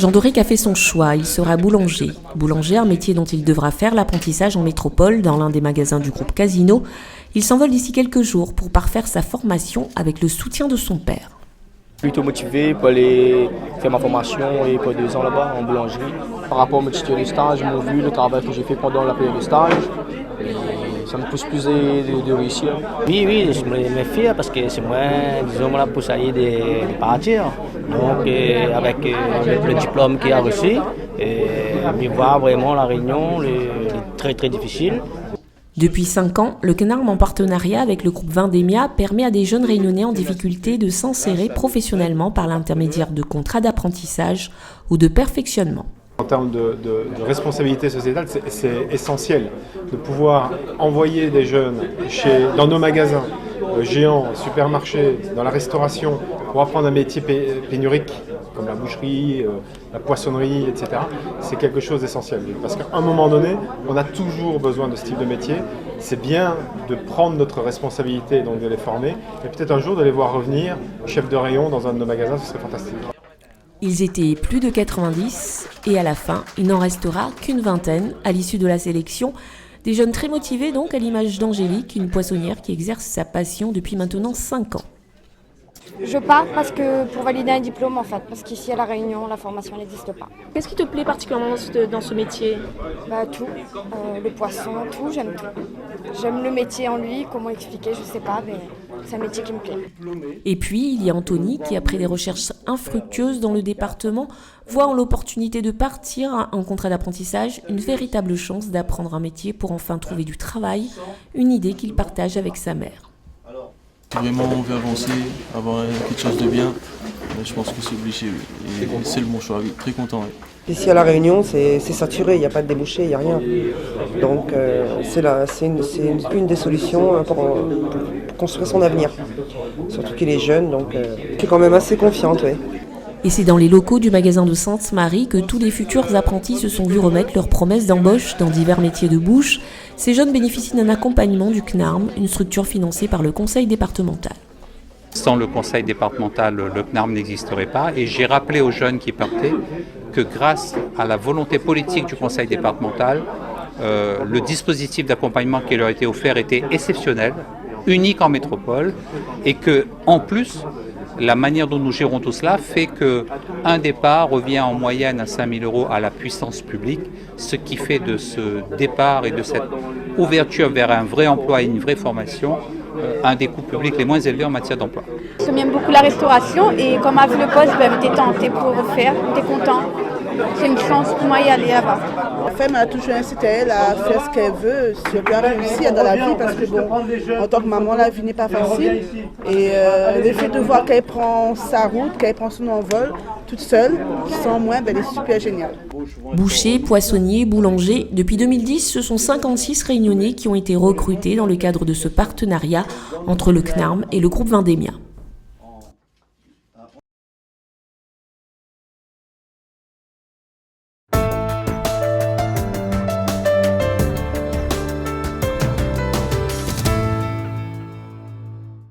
Jean Doric a fait son choix, il sera boulanger. Boulanger, un métier dont il devra faire l'apprentissage en métropole dans l'un des magasins du groupe Casino. Il s'envole d'ici quelques jours pour parfaire sa formation avec le soutien de son père. Plutôt motivé pour aller faire ma formation et pour 2 ans là-bas en boulangerie. Par rapport à mon titre de stage, mon vu le travail que j'ai fait pendant la période de stage, et ça me pousse plus de réussir. Oui, je me fier parce que c'est moi, disons, la poussaille de partir. Donc, avec le diplôme qu'il a reçu, je vois vraiment la Réunion très très difficile. Depuis 5 ans, le CNARM, en partenariat avec le groupe Vendémia, permet à des jeunes réunionnais en difficulté de s'insérer professionnellement par l'intermédiaire de contrats d'apprentissage ou de perfectionnement. En termes de responsabilité sociétale, c'est essentiel de pouvoir envoyer des jeunes dans nos magasins géants, supermarchés, dans la restauration, pour apprendre un métier pénurique, comme la boucherie, la poissonnerie, etc. C'est quelque chose d'essentiel. Parce qu'à un moment donné, on a toujours besoin de ce type de métier. C'est bien de prendre notre responsabilité, donc de les former, et peut-être un jour de les voir revenir chef de rayon dans un de nos magasins, ce serait fantastique. Ils étaient plus de 90 et à la fin, il n'en restera qu'une vingtaine à l'issue de la sélection. Des jeunes très motivés donc, à l'image d'Angélique, une poissonnière qui exerce sa passion depuis maintenant 5 ans. Je pars pour valider un diplôme en fait, parce qu'ici à La Réunion, la formation n'existe pas. Qu'est-ce qui te plaît particulièrement dans ce métier ? Tout, le poisson, tout, j'aime tout. J'aime le métier en lui, comment expliquer, je sais pas, mais c'est un métier qui me plaît. Et puis, il y a Anthony qui, après des recherches infructueuses dans le département, voit en l'opportunité de partir en contrat d'apprentissage une véritable chance d'apprendre un métier pour enfin trouver du travail, une idée qu'il partage avec sa mère. Vraiment, on veut avancer, avoir quelque chose de bien. Je pense que c'est obligé, oui. Et c'est le bon choix, oui. Très content. Oui. Ici à La Réunion, c'est saturé, il n'y a pas de débouché, il n'y a rien. Donc c'est une des solutions pour construire son avenir. Surtout qu'il est jeune, donc je suis quand même assez confiante. Oui. Et c'est dans les locaux du magasin de Sainte-Marie que tous les futurs apprentis se sont vus remettre leurs promesses d'embauche dans divers métiers de bouche. Ces jeunes bénéficient d'un accompagnement du CNARM, une structure financée par le conseil départemental. Sans le conseil départemental, le CNARM n'existerait pas. Et j'ai rappelé aux jeunes qui partaient que grâce à la volonté politique du conseil départemental, le dispositif d'accompagnement qui leur était offert était exceptionnel, unique en métropole, et que, en plus, la manière dont nous gérons tout cela fait qu'un départ revient en moyenne à 5 000 € à la puissance publique, ce qui fait de ce départ et de cette ouverture vers un vrai emploi et une vraie formation un des coûts publics les moins élevés en matière d'emploi. J'aime beaucoup la restauration et comme a vu le poste, j'étais tentée pour refaire, j'étais content. C'est une chance pour moi d'y aller là-bas. La femme a toujours incité elle à faire ce qu'elle veut, si elle doit réussir dans la vie, parce que bon, en tant que maman, la vie n'est pas facile. Et le fait de voir qu'elle prend sa route, qu'elle prend son envol, toute seule, sans moi, elle est super géniale. Bouchers, poissonniers, boulangers, depuis 2010, ce sont 56 Réunionnais qui ont été recrutés dans le cadre de ce partenariat entre le CNARM et le groupe Vendémia.